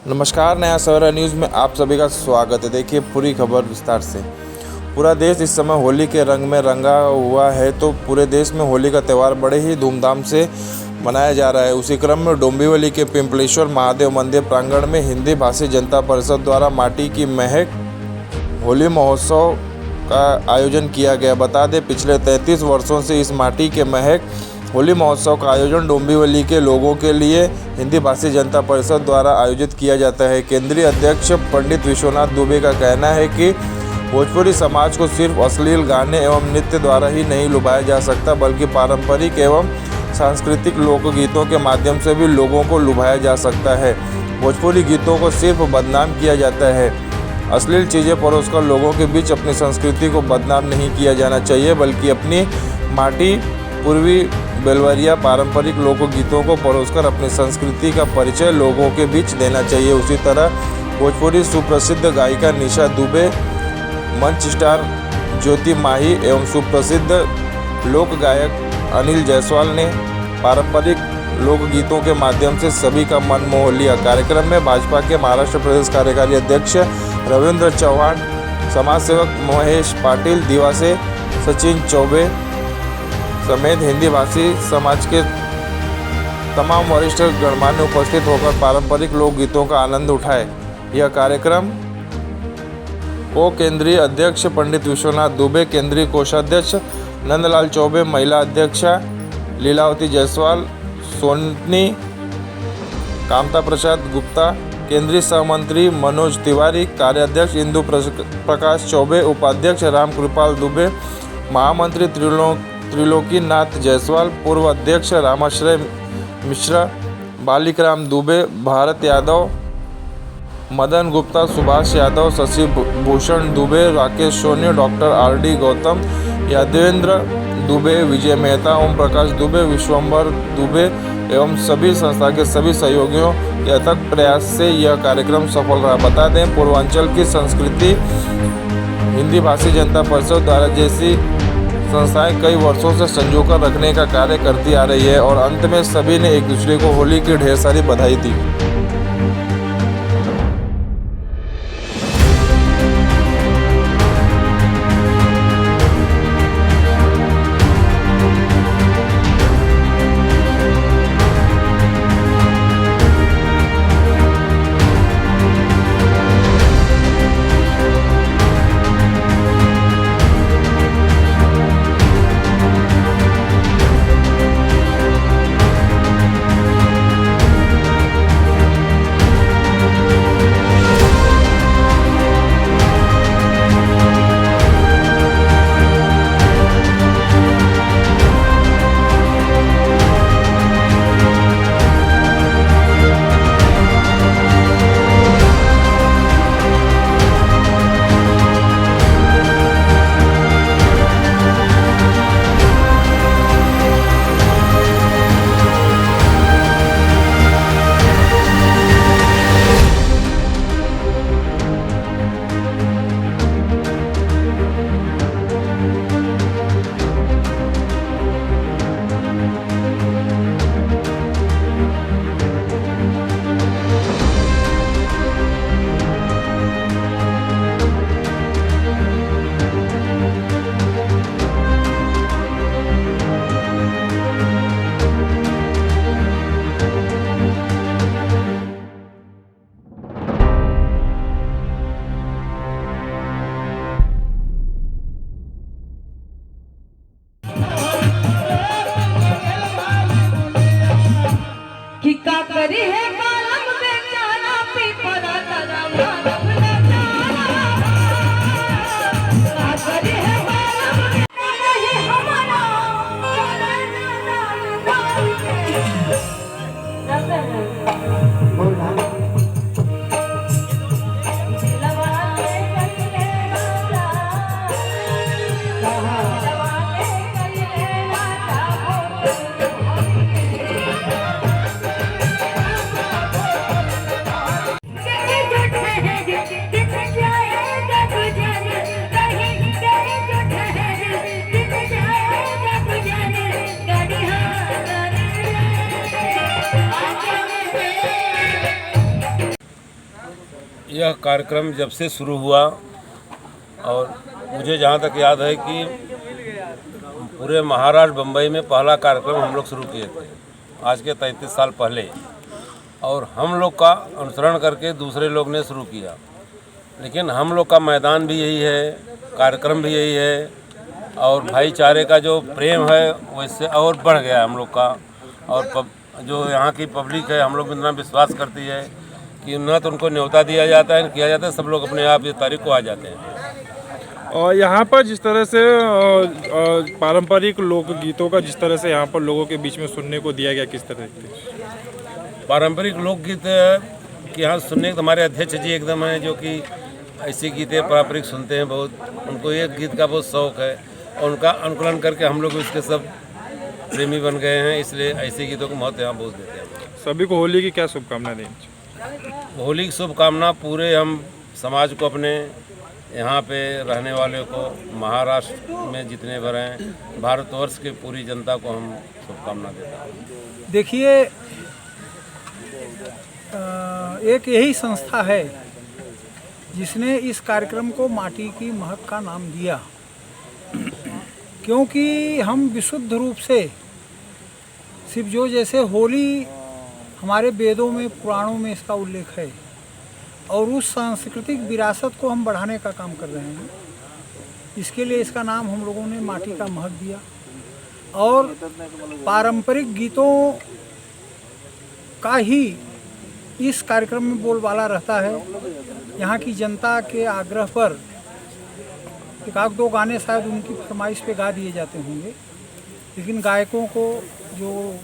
नमस्कार, नया सवेरा न्यूज़ में आप सभी का स्वागत है। देखिए पूरी खबर विस्तार से। पूरा देश इस समय होली के रंग में रंगा हुआ है, तो पूरे देश में होली का त्यौहार बड़े ही धूमधाम से मनाया जा रहा है। उसी क्रम में डोंबिवली के पिंपलेश्वर महादेव मंदिर प्रांगण में हिंदी भाषी जनता परिषद द्वारा माटी की महक होली महोत्सव का आयोजन किया गया। बता दें, पिछले 33 वर्षों से इस माटी के महक होली महोत्सव का आयोजन डोंबिवली के लोगों के लिए हिंदी भाषी जनता परिषद द्वारा आयोजित किया जाता है। केंद्रीय अध्यक्ष पंडित विश्वनाथ दुबे का कहना है कि भोजपुरी समाज को सिर्फ अश्लील गाने एवं नृत्य द्वारा ही नहीं लुभाया जा सकता, बल्कि पारंपरिक एवं सांस्कृतिक लोकगीतों के माध्यम से भी लोगों को लुभाया जा सकता है। भोजपुरी गीतों को सिर्फ बदनाम किया जाता है। अश्लील चीज़ें परोसकर लोगों के बीच अपनी संस्कृति को बदनाम नहीं किया जाना चाहिए, बल्कि अपनी माटी, पूर्वी बेलवरिया पारंपरिक लोकगीतों को परोसकर अपनी संस्कृति का परिचय लोगों के बीच देना चाहिए। उसी तरह भोजपुरी सुप्रसिद्ध गायिका निशा दुबे, मंच स्टार ज्योति माही एवं सुप्रसिद्ध लोक गायक अनिल जायसवाल ने पारंपरिक लोकगीतों के माध्यम से सभी का मन मोह लिया। कार्यक्रम में भाजपा के महाराष्ट्र प्रदेश कार्यकारी अध्यक्ष रविंद्र चौहान, समाज सेवक महेश पाटिल, दिवासे सचिन चौबे समेत हिंदी भाषी समाज के तमाम वरिष्ठ गणमान्य उपस्थित होकर पारंपरिक लोकगीतों का आनंद उठाए। यह कार्यक्रम को केंद्रीय अध्यक्ष पंडित विश्वनाथ दुबे, केंद्रीय कोषाध्यक्ष नंदलाल चौबे, महिला अध्यक्षा लीलावती जायसवाल, सोनी कामता प्रसाद गुप्ता, केंद्रीय सहमंत्री मनोज तिवारी, कार्याध्यक्ष इंदु प्रकाश चौबे, उपाध्यक्ष रामकृपाल दुबे, महामंत्री त्रिलोकी नाथ जायसवाल, पूर्व अध्यक्ष रामाश्रय मिश्रा, बालिकराम दुबे, भारत यादव, मदन गुप्ता, सुभाष यादव, शशि भूषण दुबे, राकेश सोनी, डॉक्टर आर.डी. गौतम, यादवेंद्र दुबे, विजय मेहता, ओम प्रकाश दुबे, विश्वंभर दुबे एवं सभी संस्था के सभी सहयोगियों के अथक प्रयास से यह कार्यक्रम सफल रहा। बता दें, पूर्वांचल की संस्कृति हिंदी भाषी जनता परिषद द्वारा जैसी संस्थाएं कई वर्षों से संजोकर रखने का कार्य करती आ रही है और अंत में सभी ने एक दूसरे को होली की ढेर सारी बधाई दी। यह कार्यक्रम जब से शुरू हुआ और मुझे जहाँ तक याद है कि पूरे महाराष्ट्र बम्बई में पहला कार्यक्रम हम लोग शुरू किए थे आज के 33 साल पहले, और हम लोग का अनुसरण करके दूसरे लोग ने शुरू किया। लेकिन हम लोग का मैदान भी यही है, कार्यक्रम भी यही है, और भाईचारे का जो प्रेम है वैसे और बढ़ गया हम लोग का। और जो यहाँ की पब्लिक है हम लोग इतना विश्वास करती है कि न तो उनको न्योता दिया जाता है, किया जाता है, सब लोग अपने आप ये तारीख को आ जाते हैं। और यहाँ पर जिस तरह से पारंपरिक लोकगीतों का जिस तरह से यहाँ पर लोगों के बीच में सुनने को दिया गया, किस तरह से पारंपरिक लोकगीत के यहाँ सुनने के हमारे अध्यक्ष जी एकदम हैं जो कि ऐसे गीतें पारंपरिक सुनते हैं बहुत, उनको एक गीत का बहुत शौक़ है और उनका अनुकरण करके हम लोग इसके सब प्रेमी बन गए हैं, इसलिए ऐसे गीतों को महत्व यहाँ बहुत देते हैं। सभी को होली की क्या शुभकामनाएं दें? होली की शुभकामना पूरे हम समाज को, अपने यहाँ पे रहने वाले को, महाराष्ट्र में जितने भर हैं, भारतवर्ष के पूरी जनता को हम शुभकामना देते हैं। देखिए, एक यही संस्था है जिसने इस कार्यक्रम को माटी की महक का नाम दिया, क्योंकि हम विशुद्ध रूप से सिर्फ जो जैसे होली हमारे वेदों में, पुराणों में इसका उल्लेख है, और उस सांस्कृतिक विरासत को हम बढ़ाने का काम कर रहे हैं। इसके लिए इसका नाम हम लोगों ने माटी का महक दिया। और पारंपरिक गीतों का ही इस कार्यक्रम में बोलबाला रहता है। यहाँ की जनता के आग्रह पर एक आध दो गाने शायद उनकी फरमाइश पे गा दिए जाते होंगे, लेकिन गायकों को, जो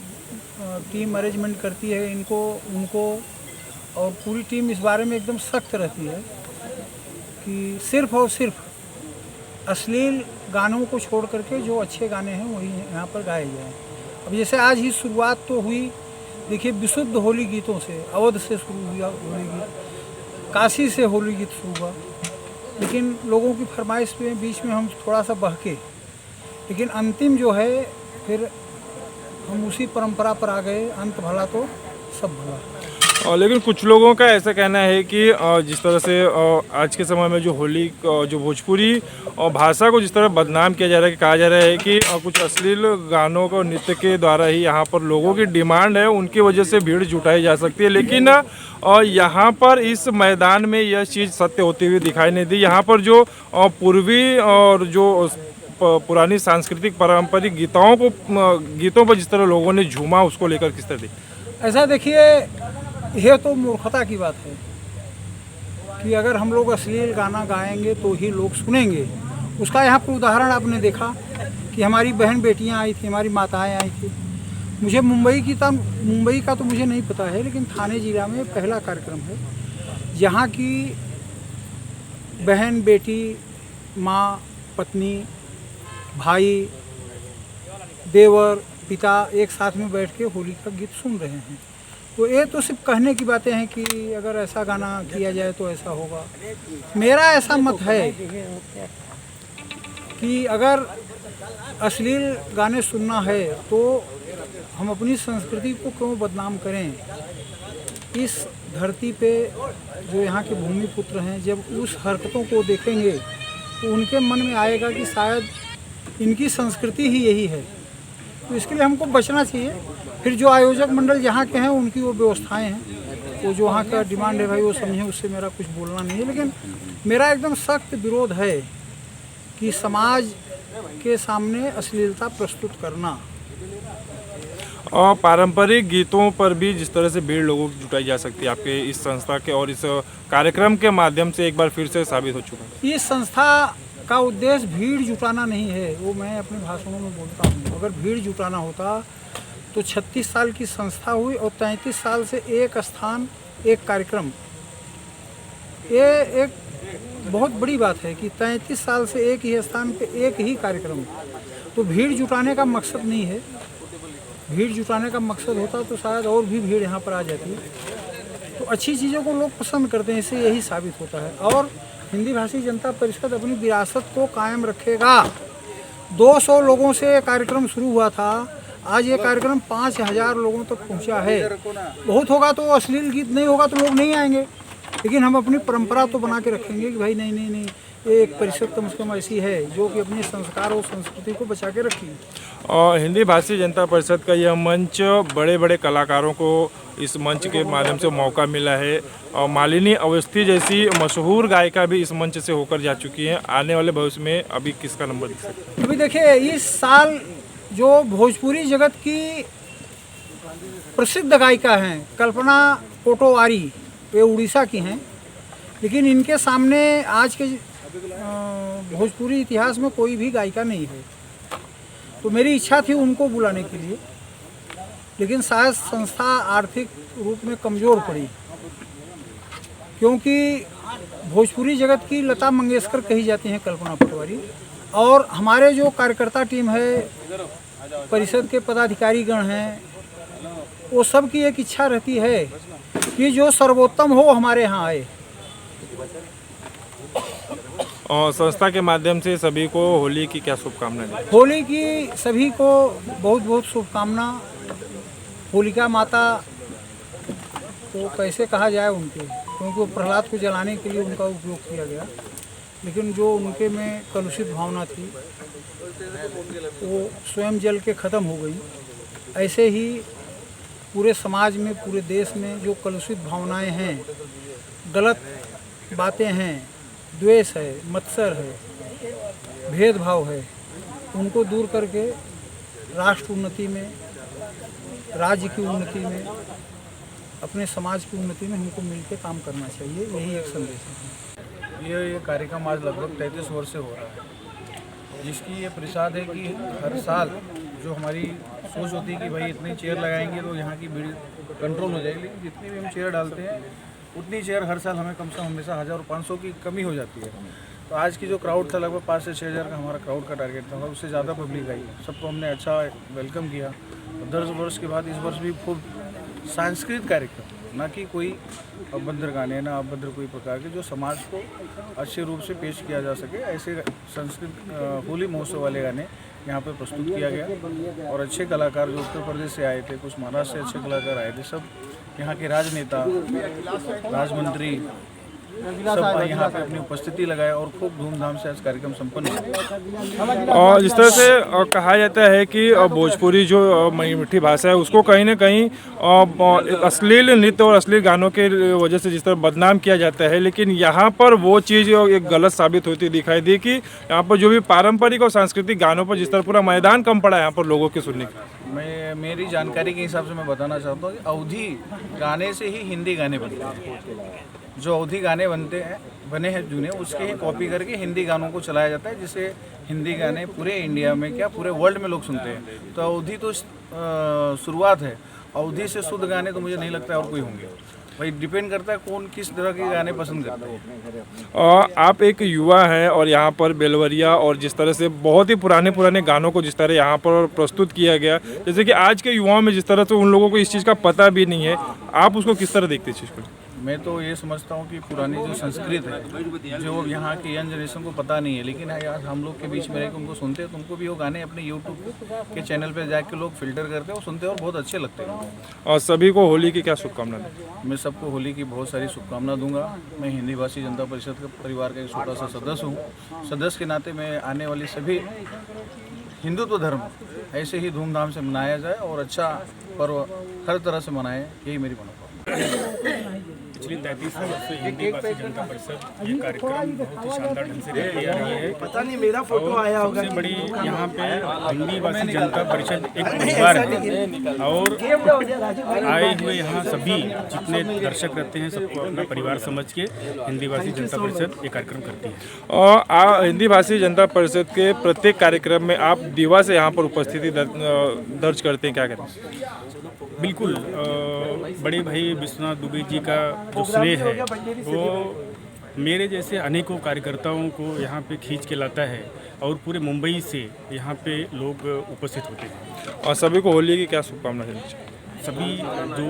टीम अरेंजमेंट करती है, उनको और पूरी टीम इस बारे में एकदम सख्त रहती है कि सिर्फ और सिर्फ अश्लील गानों को छोड़ करके जो अच्छे गाने हैं वही यहाँ पर गाए जाएँ। अब जैसे आज ही शुरुआत तो हुई, देखिए, विशुद्ध होली गीतों से, अवध से शुरू हुआ होली गीत, काशी से होली गीत शुरू हुआ, लेकिन लोगों की फरमाइश में बीच में हम थोड़ा सा बहके, लेकिन अंतिम जो है फिर हम उसी परंपरा पर आ गए, अंत भला तो सब भला। लेकिन कुछ लोगों का ऐसा कहना है कि जिस तरह से आज के समय में जो होली, जो भोजपुरी और भाषा को जिस तरह बदनाम किया जा रहा है, कि कहा जा रहा है कि कुछ अश्लील गानों को, नृत्य के द्वारा ही यहाँ पर लोगों की डिमांड है, उनकी वजह से भीड़ जुटाई जा सकती है। लेकिन यहाँ पर इस मैदान में यह चीज़ सत्य होती हुई दिखाई नहीं दी। यहाँ पर जो पूर्वी और जो पुरानी सांस्कृतिक पारंपरिक गीतों पर जिस तरह लोगों ने झूमा, उसको लेकर किस तरह देखिए? ऐसा देखिए, यह तो मूर्खता की बात है कि अगर हम लोग अश्लील गाना गाएंगे तो ही लोग सुनेंगे। उसका यहाँ पर उदाहरण आपने देखा कि हमारी बहन बेटियाँ आई थी, हमारी माताएं आई थी। मुझे मुंबई का तो मुझे नहीं पता है, लेकिन थाने जिला में पहला कार्यक्रम है जहाँ की बहन, बेटी, माँ, पत्नी, भाई, देवर, पिता एक साथ में बैठ के होली का गीत सुन रहे हैं। तो ये तो सिर्फ कहने की बातें हैं कि अगर ऐसा गाना किया जाए तो ऐसा होगा। मेरा ऐसा मत है कि अगर अश्लील गाने सुनना है तो हम अपनी संस्कृति को क्यों बदनाम करें। इस धरती पे जो यहाँ के भूमि पुत्र हैं, जब उस हरकतों को देखेंगे तो उनके मन में आएगा कि शायद इनकी संस्कृति ही यही है। तो इसके लिए हमको बचना चाहिए। फिर जो आयोजक मंडल जहाँ के हैं उनकी वो व्यवस्थाएं हैं, वो जो वहाँ का डिमांड है भाई वो समझें, उससे मेरा कुछ बोलना नहीं है। लेकिन मेरा एकदम सख्त विरोध है कि समाज के सामने अश्लीलता प्रस्तुत करना। और पारंपरिक गीतों पर भी जिस तरह से भीड़ लोगों की जुटाई जा सकती है, आपके इस संस्था के और इस कार्यक्रम के माध्यम से एक बार फिर से साबित हो चुका है। इस संस्था का उद्देश्य भीड़ जुटाना नहीं है, वो मैं अपने भाषणों में बोलता हूँ। अगर भीड़ जुटाना होता तो 36 साल की संस्था हुई और 33 साल से एक स्थान एक कार्यक्रम। ये एक बहुत बड़ी बात है कि 33 साल से एक ही स्थान पे एक ही कार्यक्रम। तो भीड़ जुटाने का मकसद नहीं है। भीड़ जुटाने का मकसद होता तो शायद और भी भीड़ यहाँ पर आ जाती। तो अच्छी चीज़ों को लोग पसंद करते हैं, इससे यही साबित होता है। और हिंदी भाषी जनता परिषद अपनी विरासत को कायम रखेगा। 200 लोगों से कार्यक्रम शुरू हुआ था, आज ये कार्यक्रम 5000 लोगों तक पहुंचा है। बहुत होगा तो अश्लील गीत नहीं होगा तो लोग नहीं आएंगे। लेकिन हम अपनी परंपरा तो बना के रखेंगे कि भाई नहीं नहीं नहीं, ये एक परिषद कम से कम ऐसी है जो कि अपने संस्कार और संस्कृति को बचा के रखी। और हिंदी भाषी जनता परिषद का यह मंच बड़े बड़े कलाकारों को इस मंच के माध्यम से मौका मिला है और मालिनी अवस्थी जैसी मशहूर गायिका भी इस मंच से होकर जा चुकी हैं। आने वाले भविष्य में अभी किसका नंबर दिख सकता है? अभी देखिए, इस साल जो भोजपुरी जगत की प्रसिद्ध गायिका हैं कल्पना कोटवारी, वे उड़ीसा की हैं, लेकिन इनके सामने आज के भोजपुरी इतिहास में कोई भी गायिका नहीं है। तो मेरी इच्छा थी उनको बुलाने के लिए, लेकिन शायद संस्था आर्थिक रूप में कमज़ोर पड़ी, क्योंकि भोजपुरी जगत की लता मंगेशकर कही जाती हैं कल्पना कोटवारी। और हमारे जो कार्यकर्ता टीम है, परिषद के पदाधिकारी गण हैं, वो सब की एक इच्छा रहती है कि जो सर्वोत्तम हो हमारे यहाँ आए। और संस्था के माध्यम से सभी को होली की क्या शुभकामनाएं? होली की सभी को बहुत बहुत शुभकामना। होलिका माता तो कैसे कहा जाए उनके, क्योंकि वो प्रहलाद को जलाने के लिए उनका उपयोग किया गया, लेकिन जो उनके में कलुषित भावना थी वो स्वयं जल के ख़त्म हो गई। ऐसे ही पूरे समाज में, पूरे देश में जो कलुषित भावनाएं हैं, गलत बातें हैं, द्वेष है, मत्सर है, भेदभाव है, उनको दूर करके राष्ट्र उन्नति में, राज्य की उन्नति में, अपने समाज की उन्नति में हमको मिलकर काम करना चाहिए। यही एक संदेश है। ये कार्यक्रम आज लगभग 33 वर्ष से हो रहा है, जिसकी ये प्रसाद है कि हर साल जो हमारी सोच होती है कि भाई इतनी चेयर लगाएंगे तो यहाँ की भीड़ कंट्रोल हो जाएगी, लेकिन जितनी भी हम चेयर डालते हैं उतनी चेयर हर साल हमें कम से कम हमेशा 1500 की कमी हो जाती है। तो आज की जो क्राउड था लगभग 5 से 6 हज़ार का हमारा क्राउड का टारगेट था, और उससे ज़्यादा पब्लिक आई। सबको हमने अच्छा वेलकम किया। 10 वर्ष के बाद इस वर्ष भी खूब सांस्कृतिक कार्यक्रम, ना कि कोई अभद्र गाने, ना अभद्र कोई प्रकार के, जो समाज को अच्छे रूप से पेश किया जा सके, ऐसे संस्कृत होली महोत्सव वाले गाने यहाँ पे प्रस्तुत किया गया। और अच्छे कलाकार जो उत्तर प्रदेश से आए थे, कुछ महाराष्ट्र से अच्छे कलाकार आए थे, सब यहाँ के राजनेता, राजमंत्री सब यहाँ पे अपनी उपस्थिति लगाए और खूब धूमधाम से आज कार्यक्रम संपन्न हुआ। और जिस तरह से कहा जाता है कि भोजपुरी जो मीठी भाषा है उसको कहीं ना कहीं अश्लील नृत्य और अश्लील गानों के वजह से जिस तरह बदनाम किया जाता है, लेकिन यहाँ पर वो चीज़ एक गलत साबित होती दिखाई दी कि यहाँ पर जो भी पारंपरिक और सांस्कृतिक गानों पर जिस तरह पूरा मैदान कम पड़ा है यहाँ पर लोगों के सुनने का। मेरी जानकारी के हिसाब से मैं बताना चाहता हूँ कि अवधी गाने से ही हिंदी गाने बनते हैं। जो अवधी गाने बने हैं जूने, उसके ही कॉपी करके हिंदी गानों को चलाया जाता है, जिससे हिंदी गाने पूरे इंडिया में क्या पूरे वर्ल्ड में लोग सुनते हैं। तो अवधी तो शुरुआत है, अवधी से शुद्ध गाने तो मुझे नहीं लगता और कोई होंगे। भाई डिपेंड करता है कौन किस तरह के गाने पसंद करता है। और आप एक युवा हैं और यहाँ पर बेलवरिया और जिस तरह से बहुत ही पुराने गानों को जिस तरह यहाँ पर प्रस्तुत किया गया, जैसे कि आज के युवाओं में जिस तरह से उन लोगों को इस चीज़ का पता भी नहीं है, आप उसको किस तरह देखते हैं चीज़ को? मैं तो ये समझता हूँ कि पुरानी जो संस्कृत है, जो यहाँ की यंग जनरेशन को पता नहीं है, लेकिन यार हम लोग के बीच में रह के उनको सुनते हैं, तुमको भी वो गाने अपने यूट्यूब के चैनल पे जाके लोग फिल्टर करते हैं, वो सुनते हैं और बहुत अच्छे लगते हैं। और सभी को होली की क्या शुभकामनाएं? मैं सबको होली की बहुत सारी शुभकामना दूंगा। मैं हिंदी भाषी जनता परिषद के परिवार का एक छोटा सा सदस्य हूँ। सदस्य के नाते मैं आने वाली सभी हिंदुत्व धर्म ऐसे ही धूमधाम से मनाया जाए और अच्छा पर्व हर तरह से मनाएं, यही मेरी मनोकामना। पिछले 33 सालों से हिंदी भाषी जनता परिषद ये कार्यक्रम बहुत ही शानदार ढंग से लेके आ रही है। पता नहीं मेरा फोटो आया होगा। सबसे बड़ी यहाँ पे हिंदी भाषी जनता परिषद एक परिवार है और आए हुए यहाँ सभी जितने दर्शक रहते हैं सबको अपना परिवार समझ के हिंदी भाषी जनता परिषद ये कार्यक्रम करती है। और हिंदी भाषी जनता परिषद के प्रत्येक कार्यक्रम में आप दिवा से यहाँ पर उपस्थिति दर्ज करते हैं, क्या करें? बिल्कुल, बड़े भाई विश्वनाथ दुबे जी का जो स्नेह है वो मेरे जैसे अनेकों कार्यकर्ताओं को यहाँ पे खींच के लाता है और पूरे मुंबई से यहाँ पे लोग उपस्थित होते हैं। और सभी को होली की क्या शुभकामनाएं देनी चाहिए? सभी जो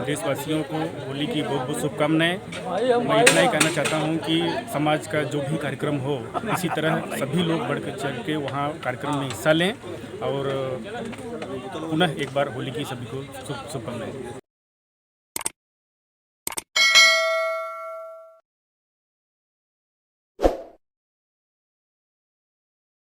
देशवासियों को होली की बहुत बहुत शुभकामनाएं। मैं इतना ही कहना चाहता हूँ कि समाज का जो भी कार्यक्रम हो, इसी तरह सभी लोग बढ़ चढ़ के वहाँ कार्यक्रम में हिस्सा लें और पुनः एक बार होली की सभी को शुभकामनाएं।